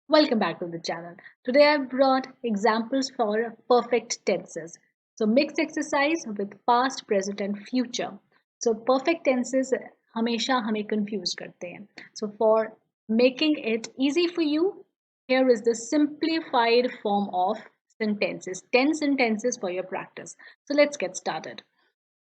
Welcome back to the channel. Today I brought examples for perfect tenses. So mixed exercise with past, present and future. So perfect tenses हमेशा हमें confuse करते हैं. So for making it easy for you, here is the simplified form of sentences. 10 sentences for your practice. So let's get started.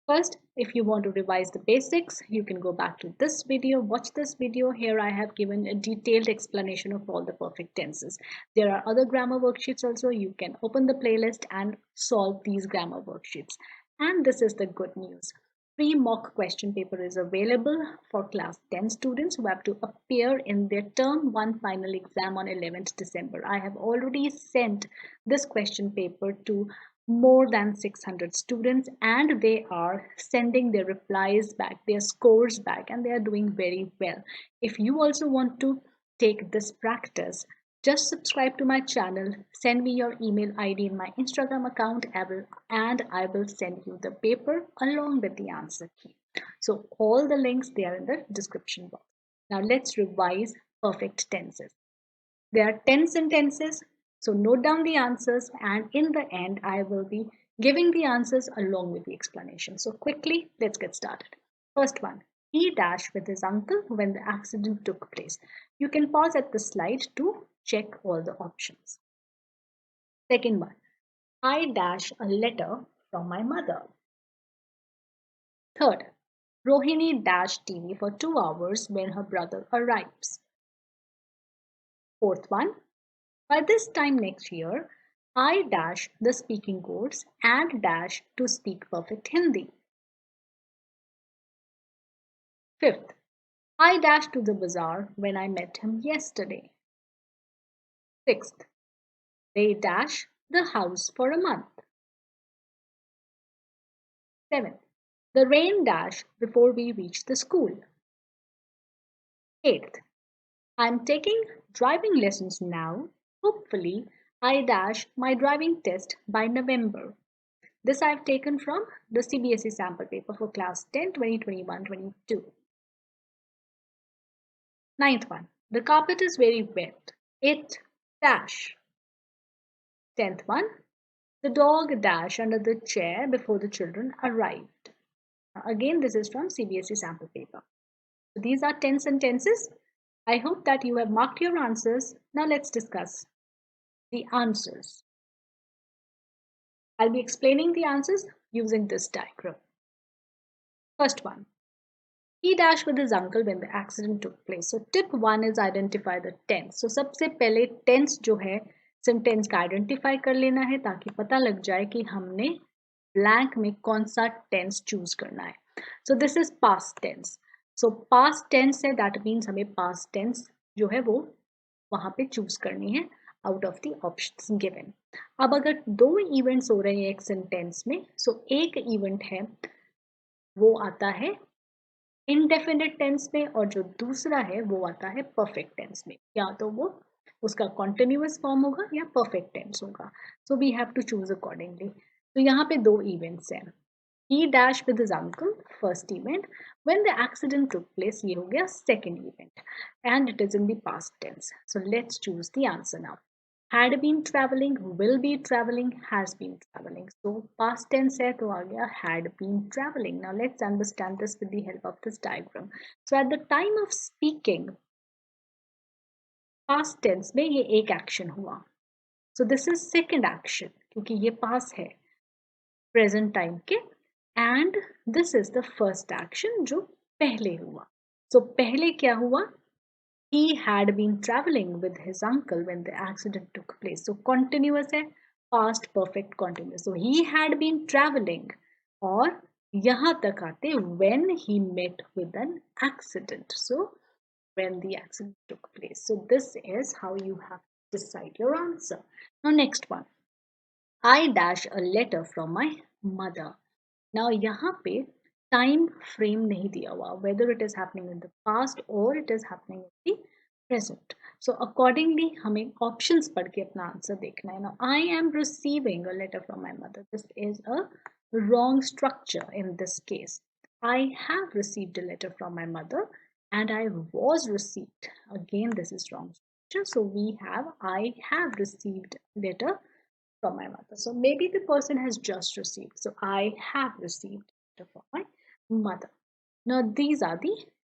First, if you want to revise the basics, you can go back to this video, watch this video. Here I have given a detailed explanation of all the perfect tenses. There are other grammar worksheets also. You can open the playlist and solve these grammar worksheets. And this is the good news. Free mock question paper is available for class 10 students who have to appear in their term 1 final exam on 11th December. I have already sent this question paper to more than 600 students and they are sending their replies back, their scores back, and they are doing very well. If you also want to take this practice, just subscribe to my channel, send me your email ID in my Instagram account, and I will send you the paper along with the answer key. So all the links, they are in the description box. Now let's revise perfect tenses. There are 10 sentences, so note down the answers, and in the end, I will be giving the answers along with the explanation. So, quickly, let's get started. First one, he dashed with his uncle when the accident took place. You can pause at the slide to check all the options. Second one, I dash a letter from my mother. Third, Rohini dashed TV for 2 hours when her brother arrives. Fourth one, by this time next year, I dash the speaking course and dash to speak perfect Hindi. Fifth, I dash to the bazaar when I met him yesterday. Sixth, they dash the house for a month. Seventh, the rain dash before we reach the school. Eighth, I'm taking driving lessons now. Hopefully, I dash my driving test by November. This I've taken from the CBSE sample paper for class 10, 2021-22. Ninth one. The carpet is very wet. It dash. 10th one. The dog dash under the chair before the children arrived. Again, this is from CBSE sample paper. So these are 10 sentences. I hope that you have marked your answers. Now let's discuss the answers. I'll be explaining the answers using this diagram. First one. He dashed with his uncle when the accident took place. So tip 1 is identify the tense. So सबसे पहले tense जो है sentence का identify कर लेना है ताकि पता लग जाए कि हमने blank में कौन सा tense choose करना है. So this is past tense. So past tense है that means हमें past tense जो है वो वहाँ पे choose करनी है out of the options given. अब अगर दो events हो रहे हैं एक sentence में, so एक event है वो आता है इनडेफिनेट टेंस में और जो दूसरा है वो आता है परफेक्ट टेंस में या तो वो उसका कॉन्टिन्यूअस फॉर्म होगा या परफेक्ट टेंस होगा so we have to choose accordingly तो यहाँ पे दो इवेंट्स हैं he dash with his uncle first event when the accident took place ये हो गया second event and it is in the past tense so let's choose the answer now had been traveling, will be traveling, has been traveling. So past tense है तो आ गया had been traveling. Now let's understand this with the help of this diagram. So at the time of speaking, past tense में ये एक action हुआ. So this is second action क्योंकि ये past है present time के and this is the first action जो पहले हुआ. So पहले क्या हुआ? He had been traveling with his uncle when the accident took place. So continuous है past perfect continuous. So he had been traveling और यहाँ तक आते when he met with an accident. So when the accident took place. So this is how you have to decide your answer. Now next one. I dash a letter from my mother. Now यहाँ पे time frame नहीं दिया हुआ whether it is happening in the past or it is happening in the present. So accordingly हमें options पढ़ के अपना answer देखना है. Now I am receiving a letter from my mother. This is a wrong structure in this case. I have received a letter from my mother and I was received. Again this is wrong. So we have, I have received letter from my mother. So maybe the person has just received. So I have received letter from my mother. Now these are the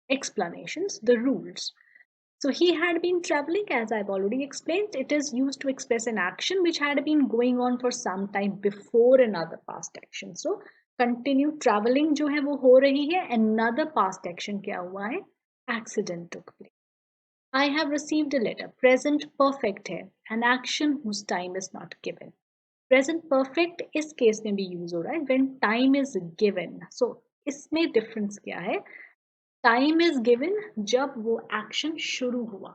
explanations, the rules. So he had been traveling, as I've already explained. It is used to express an action which had been going on for some time before another past action. So continue traveling जो है वो हो रही है, another past action क्या हुआ है, accident took place. I have received a letter. Present perfect है, an action whose time is not given. Present perfect इस केस में भी यूज हो रहा है when time is given. So इसमें डिफरेंस क्या है, टाइम इज गिवन जब वो एक्शन शुरू हुआ.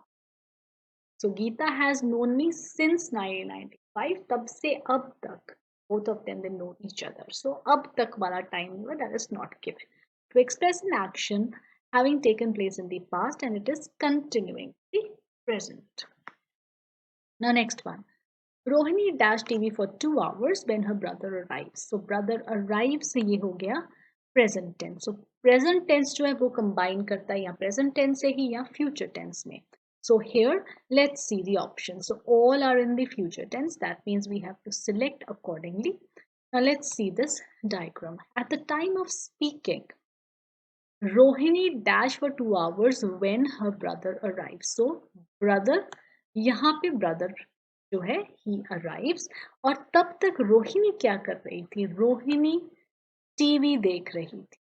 So Geeta has known me since 1995, तब से अब तक both of them they know each other. So अब तक वाला टाइम हुआ, that is not given. To express an action having taken place in the past and it is continuing the present. Now next one. Rohini dashed TV for 2 hours when her brother arrives. So brother arrives ये हो गया present tense. So present tense जो है वो combine करता है या present tense से ही या future tense में. So here let's see the options. So all are in the future tense. That means we have to select accordingly. Now let's see this diagram. At the time of speaking, Rohini dashed for 2 hours when her brother arrives. So brother, यहाँ पे brother जो है he arrives, और तब तक रोहिणी क्या कर रही थी, रोहिणी टीवी देख रही थी.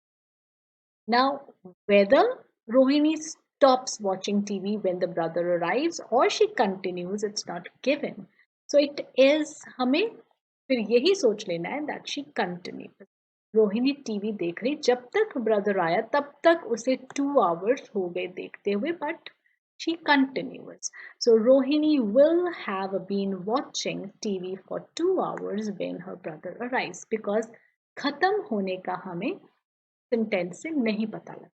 Now whether Rohini stops watching TV when the brother arrives or she continues, it's not given. So it is, हमें फिर यही सोच लेना है that she continues. Rohini TV देख रही, जब तक ब्रदर आया तब तक उसे 2 hours हो गए देखते हुए, but she continues. So Rohini will have been watching TV for 2 hours when her brother arrives, because खत्म होने का हमें सेंटेंस से नहीं पता लगा.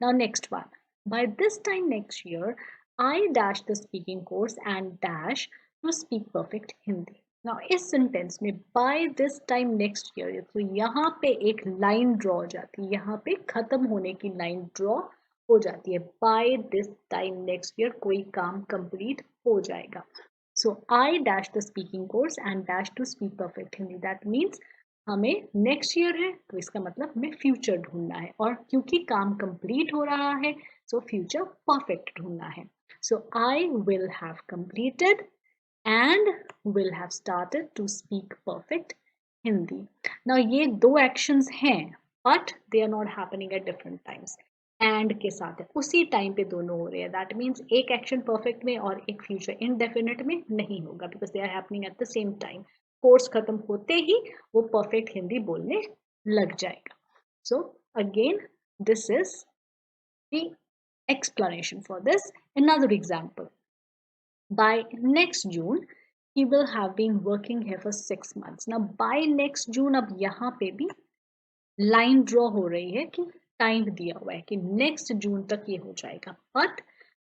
Now next one. By this time next year, I dash the speaking course and dash to speak perfect Hindi. Now इस sentence में by this time next year, तो यहाँ पे एक लाइन ड्रॉ हो जाती है, यहाँ पे खत्म होने की लाइन ड्रॉ हो जाती है. by this time next year कोई काम कंप्लीट हो जाएगा. So I dash the speaking course and dash to speak perfect Hindi. That means हमें नेक्स्ट ईयर है तो इसका मतलब हमें फ्यूचर ढूंढना है, और क्योंकि काम कंप्लीट हो रहा है सो फ्यूचर परफेक्ट ढूंढना है. So I will have completed and will have started to speak perfect Hindi. Now ये दो एक्शंस हैं but they are not happening at different times. And के साथ है, उसी टाइम पे दोनों हो रहे हैं. दैट मीन्स एक एक्शन परफेक्ट में और एक फ्यूचर इनडेफिनेट में नहीं होगा, because they are happening at the same time. Course खत्म होते ही वो परफेक्ट हिंदी बोलने लग जाएगा. So again this is the explanation for this. Another example. By next June, he will have been working here for 6 months. Now by next June, अब यहाँ पे भी लाइन ड्रॉ हो रही है कि टाइम दिया हुआ है कि नेक्स्ट जून तक ये हो जाएगा, but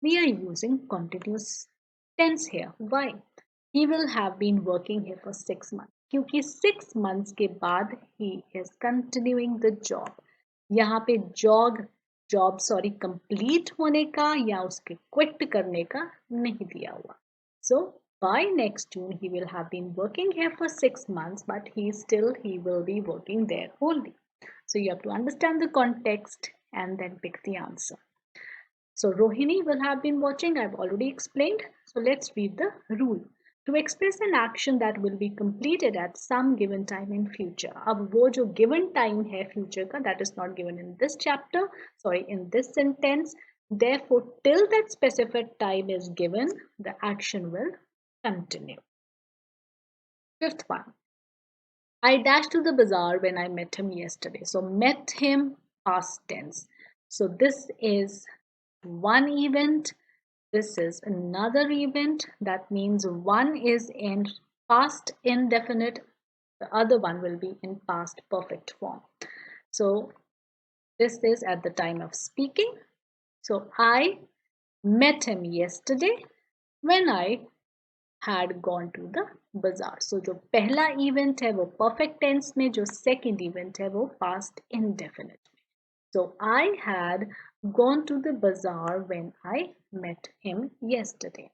we are using continuous tense here. Why? He will have been working here for 6 months, क्योंकि 6 months के बाद he is continuing the job. यहाँ पे जॉब कंप्लीट होने का या उसके क्विट करने का नहीं दिया हुआ. सो by next June he will have been working here for 6 months, but he will be working there only. So you have to understand the context and then pick the answer. So Rohini will have been watching, I've already explained. So let's read the rule. To express an action that will be completed at some given time in future. अब वो जो given time है future का, that is not given in this chapter, in this sentence. Therefore, till that specified time is given, the action will continue. Fifth one. I dashed to the bazaar when I met him yesterday. So met him, past tense. So this is one event. This is another event. That means one is in past indefinite. The other one will be in past perfect form. So this is at the time of speaking. So I met him yesterday when I had gone to the bazaar. So जो पहला event है वो perfect tense में, जो second event है वो past indefinite में. So I had gone to the bazaar when I met him yesterday.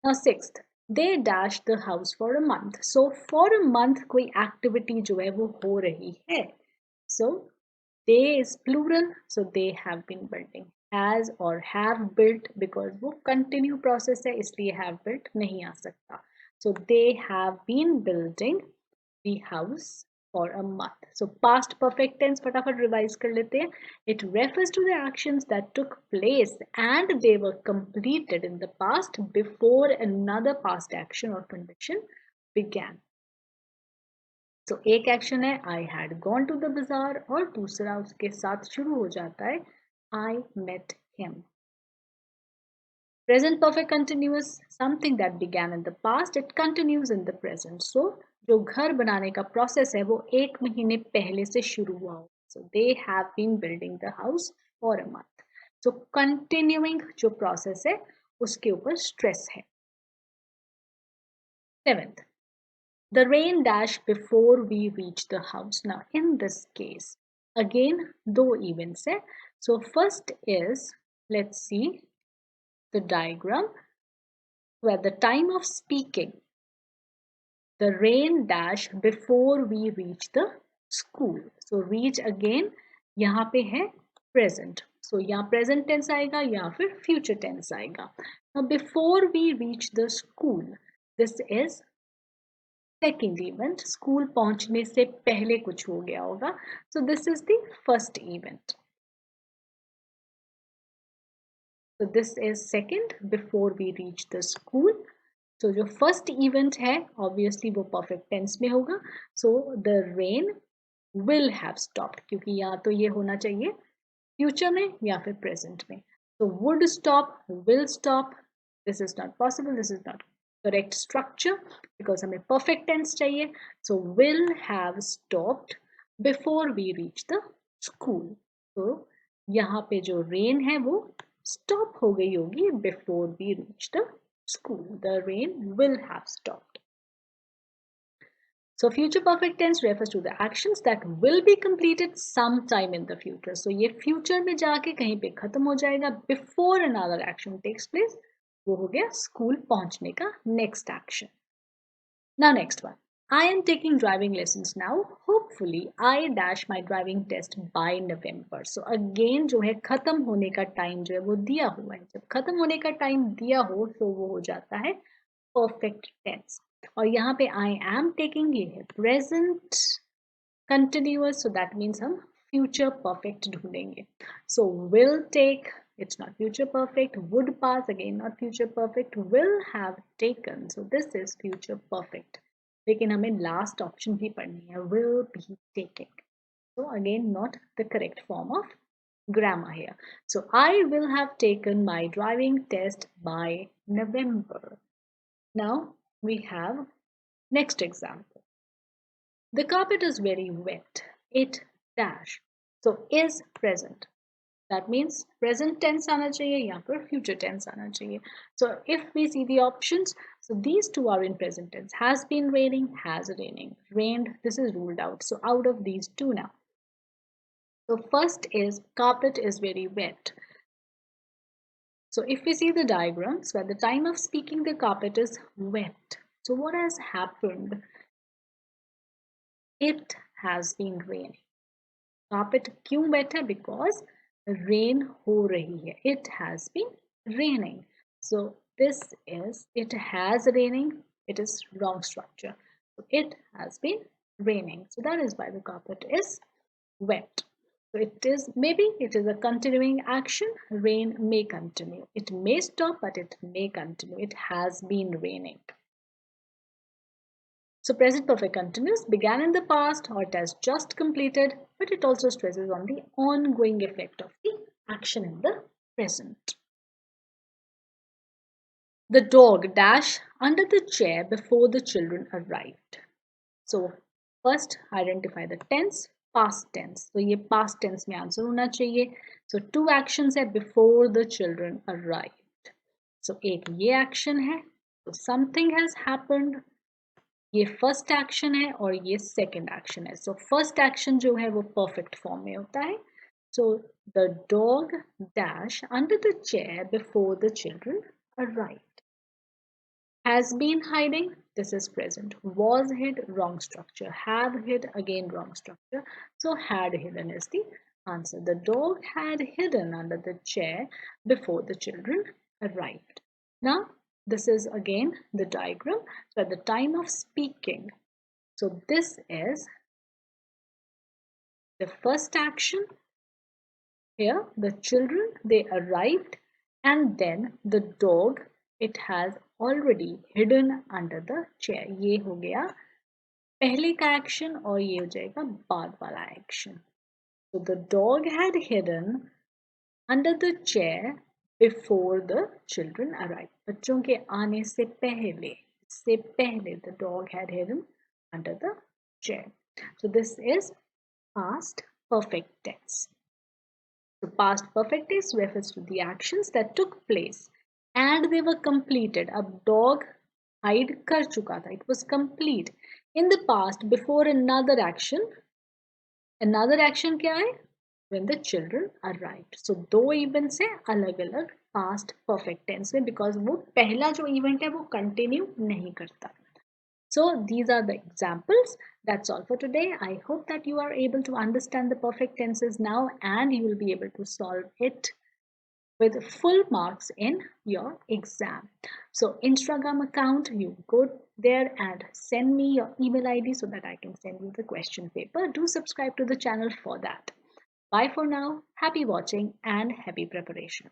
Now sixth, they dash the house for a month. So for a month कोई activity जो है वो हो रही है. So they is plural, so they have been building. Has or have built, because वो continue process है इसलिए have built नहीं आ सकता. So they have been building the house for a month. So past perfect tense फटाफट revise कर लेते हैं. It refers to the actions that took place and they were completed in the past before another past action or condition began. So एक action है I had gone to the bazaar और दूसरा उसके साथ शुरू हो जाता है I met him. Present perfect continuous, something that began in the past, it continues in the present. So जो घर बनाने का प्रोसेस है वो एक महीने पहले से शुरू हुआ हो. So they have been building the house for a month. So continuing जो प्रोसेस है उसके ऊपर स्ट्रेस है. Seventh, the rain dash before we reach the house. Now in this case, again दो events है. So first is, let's see the diagram. So at the time of speaking, the rain dash before we reach the school. So reach again यहाँ पे है present. So यहाँ present tense आएगा या फिर future tense आएगा. Now before we reach the school, this is second event. School पहुंचने से पहले कुछ हो गया होगा. So this is the first event. So this is second, before we reach the school. So जो first event है obviously वो perfect tense में होगा. So the rain will have stopped, क्योंकि या तो ये होना चाहिए future में या फिर present में. So would stop, will stop. This is not possible. This is not correct structure because हमें perfect tense चाहिए. So will have stopped before we reach the school. So यहाँ पे जो rain है वो stop हो गई होगी before we reach the school. The rain will have stopped. So future perfect tense refers to the actions that will be completed sometime in the future. So ये future में जाके कहीं पे खत्म हो जाएगा before another action takes place. वो हो गया school पहुंचने का next action. Now next one. I am taking driving lessons now. Hopefully I dash my driving test by November. So again जो है खत्म होने का टाइम जो है वो दिया हुआ है. जब खत्म होने का टाइम दिया हो तो वो हो जाता है perfect tense. और यहाँ पे I am taking ये है present continuous, so that means हम future perfect ढूंढेंगे. So will take, it's not future perfect. Would pass, again not future perfect. Will have taken, so this is future perfect. लेकिन हमें last option भी पढ़नी है, will be taking. So again not the correct form of grammar here. So I will have taken my driving test by November. Now we have next example. The carpet is very wet. It dash. So is present. That means present tense आना चाहिए या फिर future tense आना चाहिए. So if we see the options, so these two are in present tense. Has been raining, has raining. Rained, this is ruled out. So out of these two now. So first is carpet is very wet. So if we see the diagrams, so at the time of speaking the carpet is wet. So what has happened? It has been raining. Carpet क्यों wet है? Because rain हो रही है. It has been raining. So this is, it has raining. It is wrong structure. So it has been raining. So that is why the carpet is wet. So it is, maybe it is a continuing action. Rain may continue. It may stop, but it may continue. It has been raining. So present perfect continuous began in the past or it has just completed, but it also stresses on the ongoing effect of the action in the present. The dog dashed under the chair before the children arrived. So first identify the tense, past tense. So ये past tense में answer होना चाहिए. So two actions है before the children arrived. So एक ये action है. So something has happened. ये first action है और ये सेकंड एक्शन है. सो फर्स्ट एक्शन जो है वो परफेक्ट फॉर्म में होता है. So the dog dash under the chair before the children arrived. Has been hiding, this is present. Was hid, wrong structure. Have hid, again wrong structure. So had hidden is the answer. The dog had hidden under the chair before the children arrived. Now, this is again the diagram. So at the time of speaking, so this is the first action. Here, the children, they arrived, and then the dog, it has already hidden under the chair. ये हो गया पहले का action और ये हो जाएगा बाद वाला action. So the dog had hidden under the chair before the children arrived. बच्चों के आने से पहले the dog had hidden under the chair. So this is past perfect tense. The past perfect tense refers to the actions that took place and they were completed. अब dog hide कर चुका था. It was complete in the past before another action. Another action क्या है? When the children arrived. So दो events है अलग-अलग past perfect tense में because वो पहला जो event है वो continue नहीं करता. So these are the examples. That's all for today. I hope that you are able to understand the perfect tenses now and you will be able to solve it with full marks in your exam. So Instagram account, you go there and send me your email ID so that I can send you the question paper. Do subscribe to the channel for that. Bye for now. Happy watching and happy preparation.